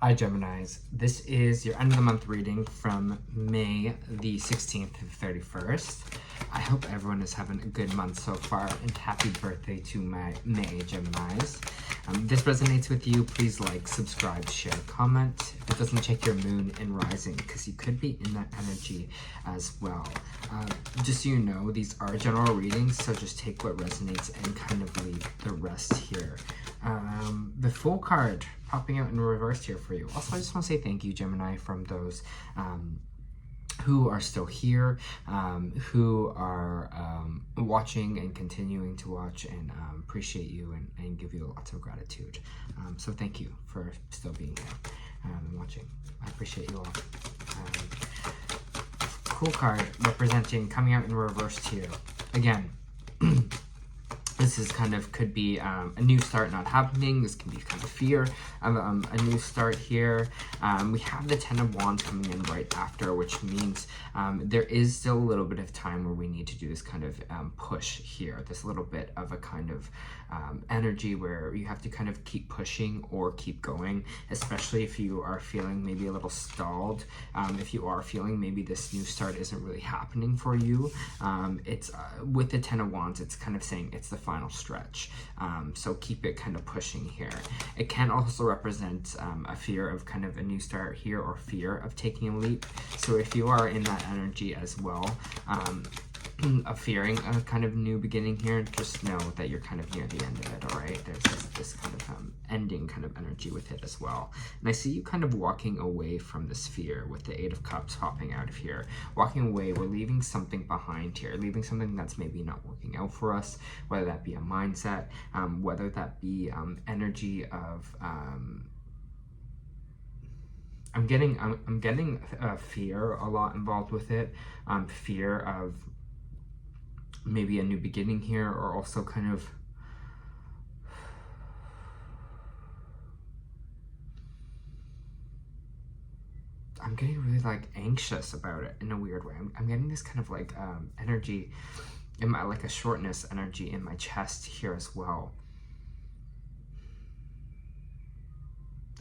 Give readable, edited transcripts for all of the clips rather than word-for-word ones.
Hi Geminis, this is your end of the month reading from May the 16th to the 31st. I hope everyone is having a good month so far, and happy birthday to my May Geminis. If this resonates with you, please like, subscribe, share, comment. If it doesn't, check your moon and rising, because you could be in that energy as well. Just so you know, these are general readings, so just take what resonates and kind of leave the rest here. The Fool card popping out in reverse here for you. Also, I just want to say thank you, Gemini, from those who are still here, who are watching and continuing to watch, and appreciate you and give you lots of gratitude. So thank you for still being here and watching. I appreciate you all. Cool card representing, coming out in reverse here. Again, this is kind of, could be a new start not happening. This can be kind of fear of a new start here. We have the Ten of Wands coming in right after, which means there is still a little bit of time where we need to do this kind of push here. This little bit of a kind of energy where you have to kind of keep pushing or keep going, especially if you are feeling maybe a little stalled. If you are feeling maybe this new start isn't really happening for you, it's with the Ten of Wands, it's kind of saying it's the final stretch. So keep it kind of pushing here. It can also represent a fear of kind of a new start here, or fear of taking a leap. So if you are in that energy as well, of fearing a kind of new beginning here, just know that you're kind of near the end of it. All right, there's this kind of ending kind of energy with it as well. And I see you kind of walking away from this fear with the Eight of Cups popping out of here. Walking away, we're leaving something behind here, leaving something that's maybe not working out for us, whether that be a mindset, whether that be energy of I'm getting fear a lot involved with it. Fear of maybe a new beginning here, or also kind of I'm getting really like anxious about it in a weird way. I'm getting this kind of like energy in my, like a shortness energy in my chest here as well.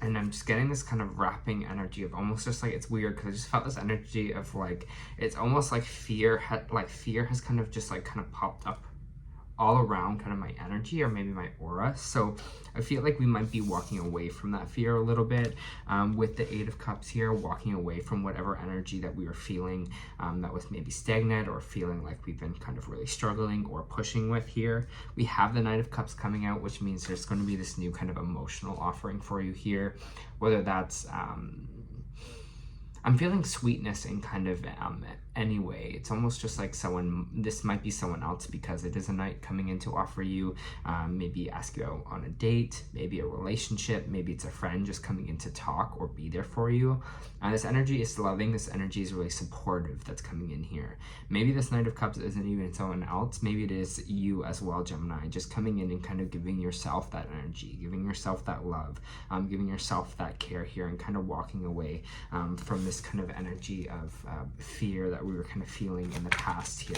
And I'm just getting this kind of wrapping energy of almost just like, it's weird because I just felt this energy of like, it's almost like fear has kind of just like kind of popped up all around kind of my energy, or maybe my aura. So I feel like we might be walking away from that fear a little bit with the Eight of Cups here, walking away from whatever energy that we were feeling that was maybe stagnant, or feeling like we've been kind of really struggling or pushing with here. We have the Knight of Cups coming out, which means there's going to be this new kind of emotional offering for you here, whether that's I'm feeling sweetness in kind of anyway. It's almost just like someone, this might be someone else, because it is a knight coming in to offer you, maybe ask you out on a date, maybe a relationship, maybe it's a friend just coming in to talk or be there for you. This energy is loving, this energy is really supportive that's coming in here. Maybe this Knight of Cups isn't even someone else, maybe it is you as well, Gemini, just coming in and kind of giving yourself that energy, giving yourself that love, giving yourself that care here, and kind of walking away from this kind of energy of fear that we were kind of feeling in the past here.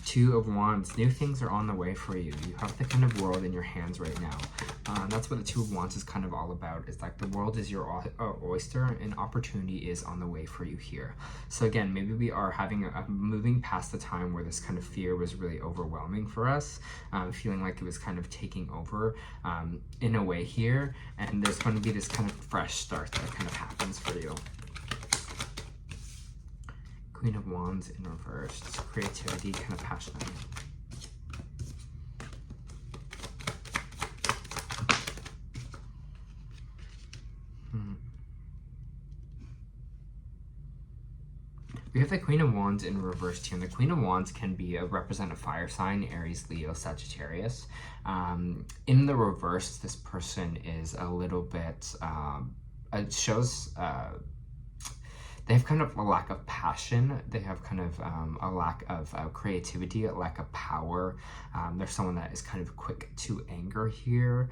Two of Wands, new things are on the way for you. You have the kind of world in your hands right now. That's what the Two of Wands is kind of all about. It's like the world is your oyster, and opportunity is on the way for you here. So again, maybe we are having moving past the time where this kind of fear was really overwhelming for us, feeling like it was kind of taking over in a way here. And there's going to be this kind of fresh start that kind of happens for you. Queen of Wands in reverse, creativity, kind of passionate. We have the Queen of Wands in reverse here, and the Queen of Wands can be represent a fire sign, Aries, Leo, Sagittarius. In the reverse, this person is a little bit, it shows they have kind of a lack of passion. They have kind of a lack of creativity, a lack of power. They're someone that is kind of quick to anger here.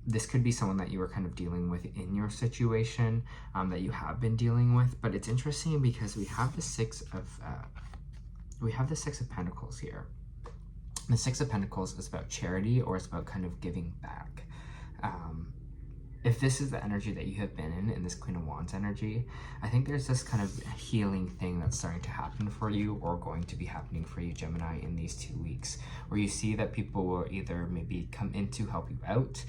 This could be someone that you were kind of dealing with in your situation, that you have been dealing with. But it's interesting because we have the Six of Pentacles here. The Six of Pentacles is about charity, or it's about kind of giving back. if this is the energy that you have been in this Queen of Wands energy, I think there's this kind of healing thing that's starting to happen for you, or going to be happening for you, Gemini, in these 2 weeks, where you see that people will either maybe come in to help you out,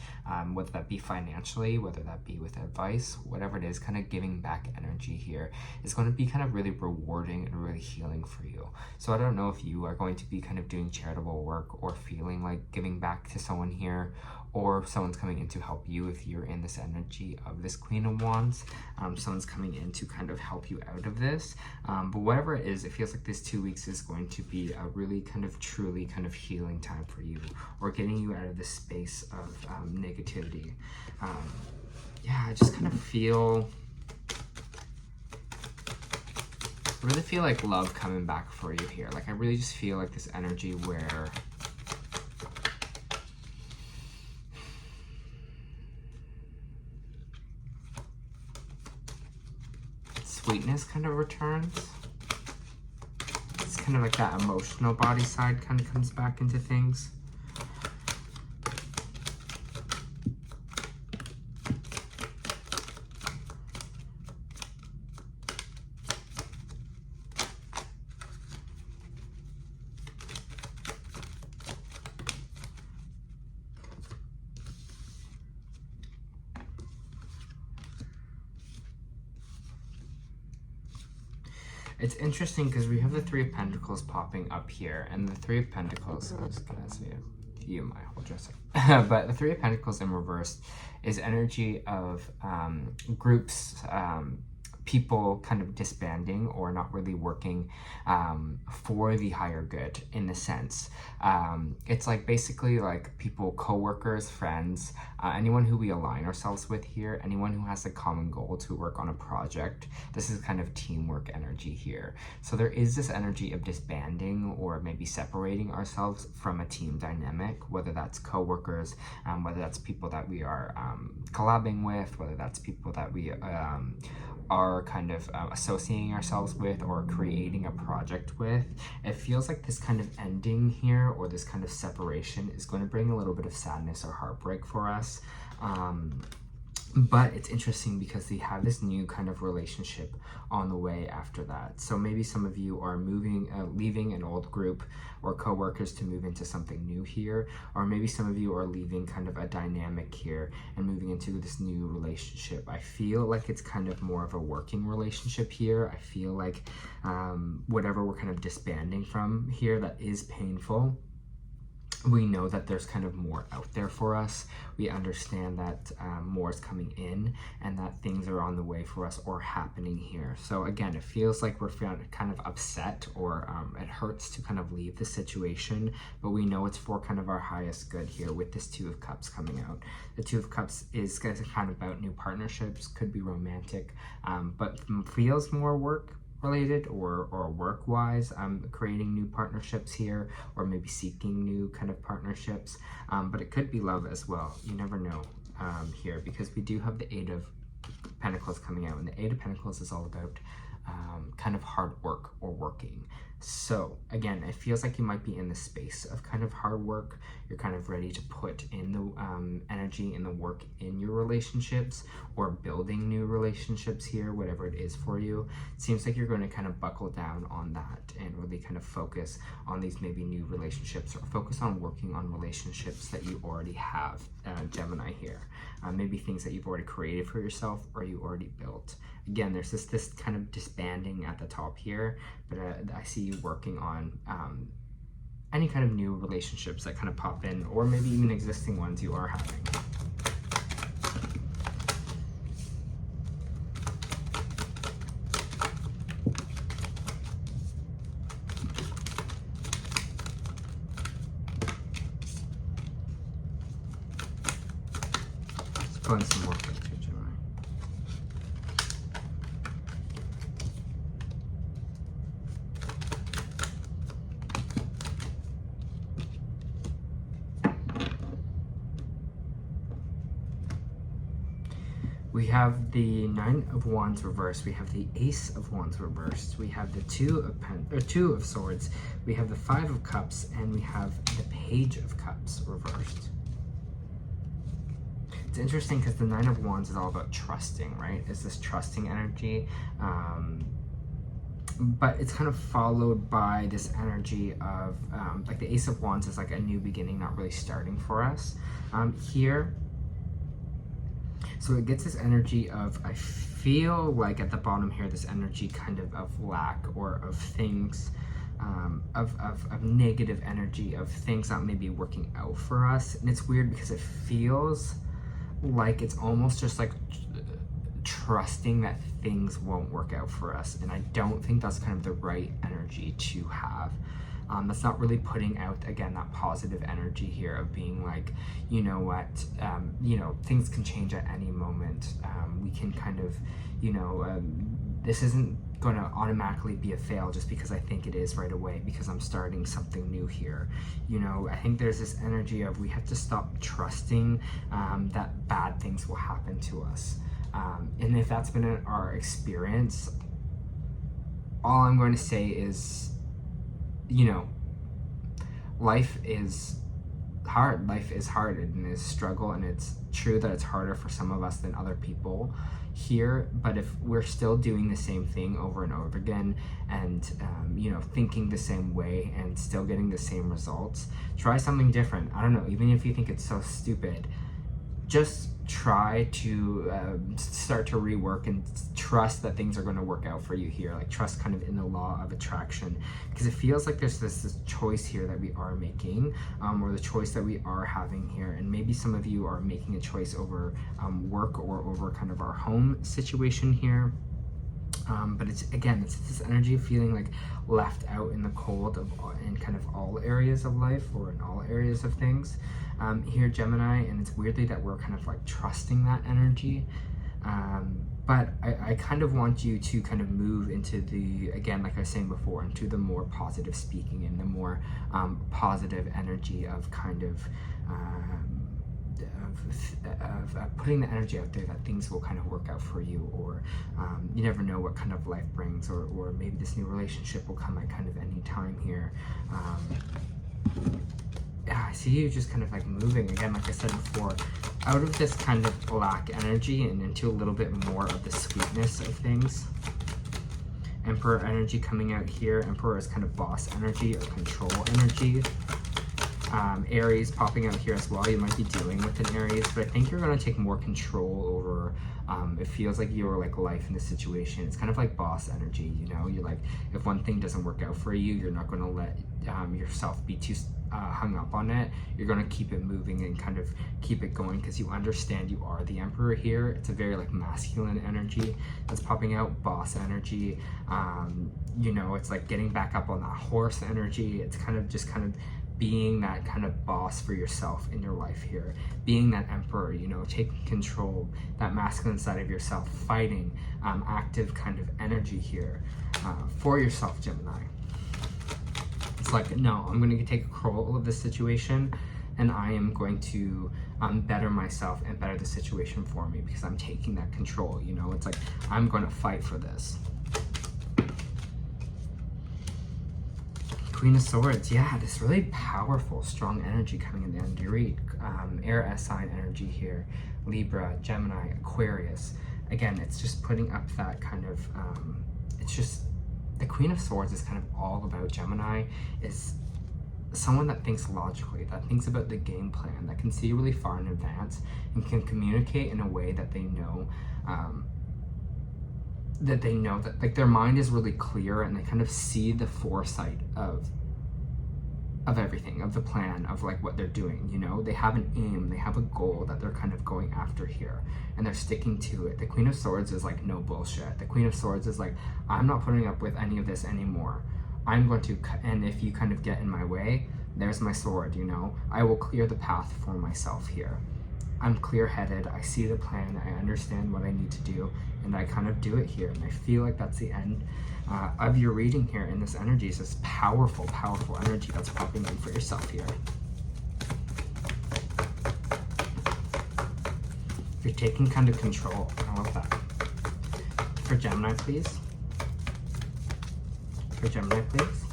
whether that be financially, whether that be with advice, whatever it is, kind of giving back energy here is going to be kind of really rewarding and really healing for you. So I don't know if you are going to be kind of doing charitable work or feeling like giving back to someone here, or someone's coming in to help you if you're in this energy of this Queen of Wands. Someone's coming in to kind of help you out of this. But whatever it is, it feels like this 2 weeks is going to be a really kind of truly kind of healing time for you, or getting you out of this space of negativity. Yeah, I just kind of really feel like love coming back for you here. Like, I really just feel like this energy where sweetness kind of returns. It's kind of like that emotional body side kind of comes back into things. It's interesting because we have the Three of Pentacles popping up here, and the Three of Pentacles, I'm just gonna see you my whole dresser. But the Three of Pentacles in reverse is energy of groups, people kind of disbanding or not really working for the higher good, in a sense. It's like basically like people, co-workers, friends, anyone who we align ourselves with here, anyone who has a common goal to work on a project. This is kind of teamwork energy here. So there is this energy of disbanding or maybe separating ourselves from a team dynamic, whether that's co-workers, whether that's people that we are collabing with, whether that's people that we are kind of associating ourselves with or creating a project with. It feels like this kind of ending here, or this kind of separation, is going to bring a little bit of sadness or heartbreak for us. But it's interesting because they have this new kind of relationship on the way after that. So maybe some of you are leaving an old group or co-workers to move into something new here, or maybe some of you are leaving kind of a dynamic here and moving into this new relationship. I feel like it's kind of more of a working relationship here. I feel like whatever we're kind of disbanding from here, that is painful. We know that there's kind of more out there for us. We understand that more is coming in, and that things are on the way for us or happening here. So again, it feels like we're kind of upset, or it hurts to kind of leave the situation, but we know it's for kind of our highest good here with this Two of Cups coming out. The Two of Cups is kind of about new partnerships, could be romantic, but feels more work related or work-wise, creating new partnerships here, or maybe seeking new kind of partnerships, but it could be love as well. You never know here, because we do have the Eight of Pentacles coming out, and the Eight of Pentacles is all about kind of hard work or working. So again, it feels like you might be in the space of kind of hard work. You're kind of ready to put in the energy and the work in your relationships, or building new relationships here, whatever it is for you. It seems like you're going to kind of buckle down on that and really kind of focus on these maybe new relationships, or focus on working on relationships that you already have, Gemini here. Maybe things that you've already created for yourself or you already built. Again, there's this kind of disbanding at the top here, but I see you working on any kind of new relationships that kind of pop in, or maybe even existing ones you are having. Let's pull in some more for you, Gemini. We have the Nine of Wands reversed. We have the Ace of Wands reversed. We have the Two of Swords. We have the Five of Cups, and we have the Page of Cups reversed. it's interesting because the Nine of Wands is all about trusting, right? It's this trusting energy. But it's kind of followed by this energy of, like the Ace of Wands is like a new beginning, not really starting for us here. So it gets this energy of, I feel like at the bottom here, this energy kind of lack or of things, of negative energy, of things not maybe working out for us. And it's weird because it feels like it's almost just like trusting that things won't work out for us. And I don't think that's kind of the right energy to have. That's not really putting out, again, that positive energy here of being like, you know what, you know, things can change at any moment. We can kind of, you know, this isn't going to automatically be a fail just because I think it is right away, because I'm starting something new here. You know, I think there's this energy of we have to stop trusting that bad things will happen to us. And if that's been our experience, all I'm going to say is, you know, life is hard. Life is hard and is struggle, and it's true that it's harder for some of us than other people here. But if we're still doing the same thing over and over again, and you know, thinking the same way and still getting the same results, try something different. I don't know, even if you think it's so stupid, just try to start to rework and trust that things are going to work out for you here. Like trust kind of in the law of attraction, because it feels like there's this choice here that we are making, or the choice that we are having here. And maybe some of you are making a choice over work or over kind of our home situation here. But it's, again, it's this energy of feeling like left out in the cold in kind of all areas of life, or in all areas of things here, Gemini. And it's weirdly that we're kind of like trusting that energy. But I kind of want you to kind of move into the, again, like I was saying before, into the more positive speaking and the more positive energy of kind of putting the energy out there that things will kind of work out for you, or you never know what kind of life brings, or maybe this new relationship will come at kind of any time here. Yeah, I see you just kind of like moving, again, like I said before, out of this kind of black energy and into a little bit more of the sweetness of things. Emperor energy coming out here. Emperor is kind of boss energy or control energy. Aries popping out here as well. You might be dealing with an Aries, but I think you're going to take more control over, it feels like you're like life in the situation. It's kind of like boss energy, you know? You're like, if one thing doesn't work out for you, you're not going to let yourself be too hung up on it. You're going to keep it moving and kind of keep it going, because you understand you are the Emperor here. It's a very like masculine energy that's popping out, boss energy. You know, it's like getting back up on that horse energy. It's kind of just kind of being that kind of boss for yourself in your life here, being that Emperor, you know, taking control, that masculine side of yourself, fighting, active kind of energy here for yourself, Gemini. It's like, no, I'm going to take control of this situation, and I am going to better myself and better the situation for me, because I'm taking that control, you know? It's like, I'm going to fight for this. Queen of Swords, yeah, this really powerful, strong energy coming in the end. You read air S sign energy here. Libra, Gemini, Aquarius. Again, it's just putting up that kind of, it's just, the Queen of Swords is kind of all about Gemini, is someone that thinks logically, that thinks about the game plan, that can see really far in advance, and can communicate in a way that they know, that like their mind is really clear, and they kind of see the foresight of everything, of the plan, of like what they're doing, you know? They have an aim, they have a goal that they're kind of going after here, and they're sticking to it. The Queen of Swords is like, no bullshit. The Queen of Swords is like, I'm not putting up with any of this anymore. I'm going to, and if you kind of get in my way, there's my sword, you know? I will clear the path for myself here. I'm clear-headed, I see the plan, I understand what I need to do, and I kind of do it here. And I feel like that's the end of your reading here, and this energy is this powerful, powerful energy that's popping in for yourself here. You're taking kind of control. I love that. For Gemini, please. For Gemini, please.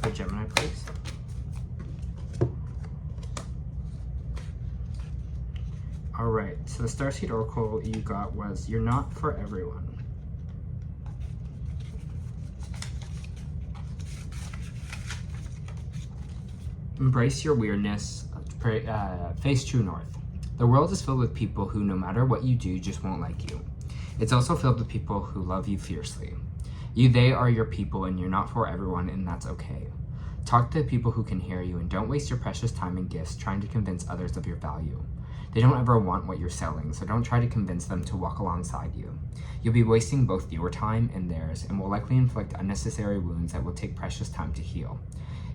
For Gemini, please. All right, so the Starseed Oracle you got was, you're not for everyone. Embrace your weirdness, face true north. The world is filled with people who, no matter what you do, just won't like you. It's also filled with people who love you fiercely. They are your people, and you're not for everyone, and that's okay. Talk to people who can hear you, and don't waste your precious time and gifts trying to convince others of your value. They don't ever want what you're selling, so don't try to convince them to walk alongside you. You'll be wasting both your time and theirs, and will likely inflict unnecessary wounds that will take precious time to heal.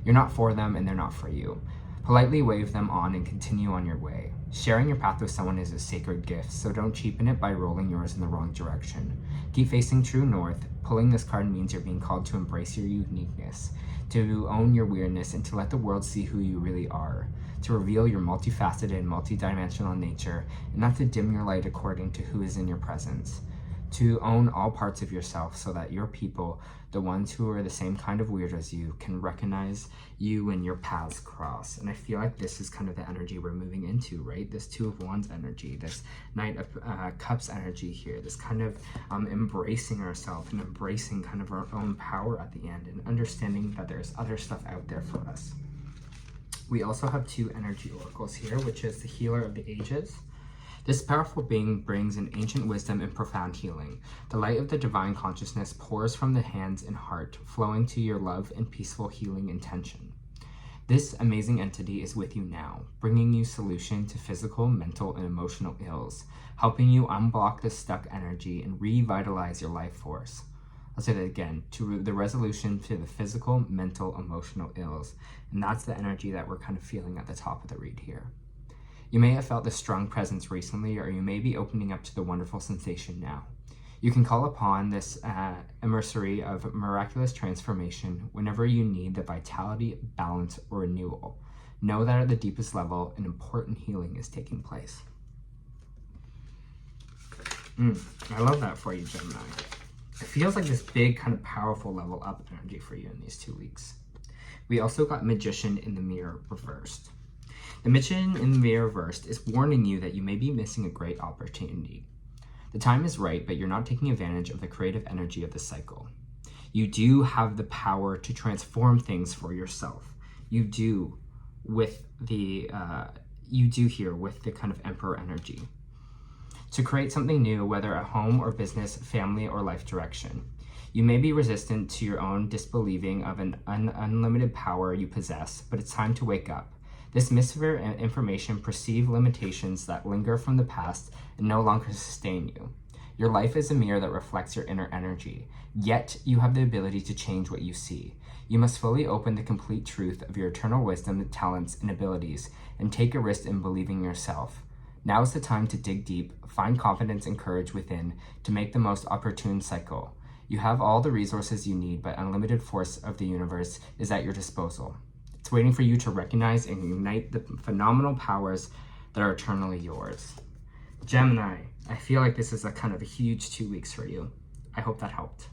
You're not for them, and they're not for you. Politely wave them on and continue on your way. Sharing your path with someone is a sacred gift, so don't cheapen it by rolling yours in the wrong direction. Keep facing true north. Pulling this card means you're being called to embrace your uniqueness, to own your weirdness, and to let the world see who you really are. To reveal your multifaceted and multidimensional nature, and not to dim your light according to who is in your presence. To own all parts of yourself so that your people, the ones who are the same kind of weird as you, can recognize you when your paths cross. And I feel like this is kind of the energy we're moving into, right? This Two of Wands energy, this Knight of Cups energy here, this kind of embracing ourselves and embracing kind of our own power at the end, and understanding that there's other stuff out there for us. We also have two energy oracles here, which is the Healer of the Ages. This powerful being brings an ancient wisdom and profound healing. The light of the divine consciousness pours from the hands and heart, flowing to your love and peaceful healing intention. This amazing entity is with you now, bringing you solution to physical, mental, and emotional ills, helping you unblock the stuck energy and revitalize your life force. I'll say that again, to the resolution to the physical, mental, emotional ills. And that's the energy that we're kind of feeling at the top of the read here. You may have felt this strong presence recently, or you may be opening up to the wonderful sensation now. You can call upon this emissary of miraculous transformation whenever you need the vitality, balance, or renewal. Know that at the deepest level, an important healing is taking place. I love that for you, Gemini. It feels like this big, kind of powerful level up energy for you in these 2 weeks. We also got Magician in the Mirror reversed. The Magician in the Mirror reversed is warning you that you may be missing a great opportunity. The time is right, but you're not taking advantage of the creative energy of the cycle. You do have the power to transform things for yourself. You do here with the kind of Emperor energy. To create something new, whether at home or business, family, or life direction. You may be resistant to your own disbelieving of an unlimited power you possess, but it's time to wake up. This misfit information perceive limitations that linger from the past and no longer sustain you. Your life is a mirror that reflects your inner energy, yet you have the ability to change what you see. You must fully open the complete truth of your eternal wisdom, talents, and abilities, and take a risk in believing yourself. Now is the time to dig deep, find confidence and courage within to make the most opportune cycle. You have all the resources you need, but unlimited force of the universe is at your disposal. It's waiting for you to recognize and ignite the phenomenal powers that are eternally yours. Gemini, I feel like this is a kind of a huge 2 weeks for you. I hope that helped.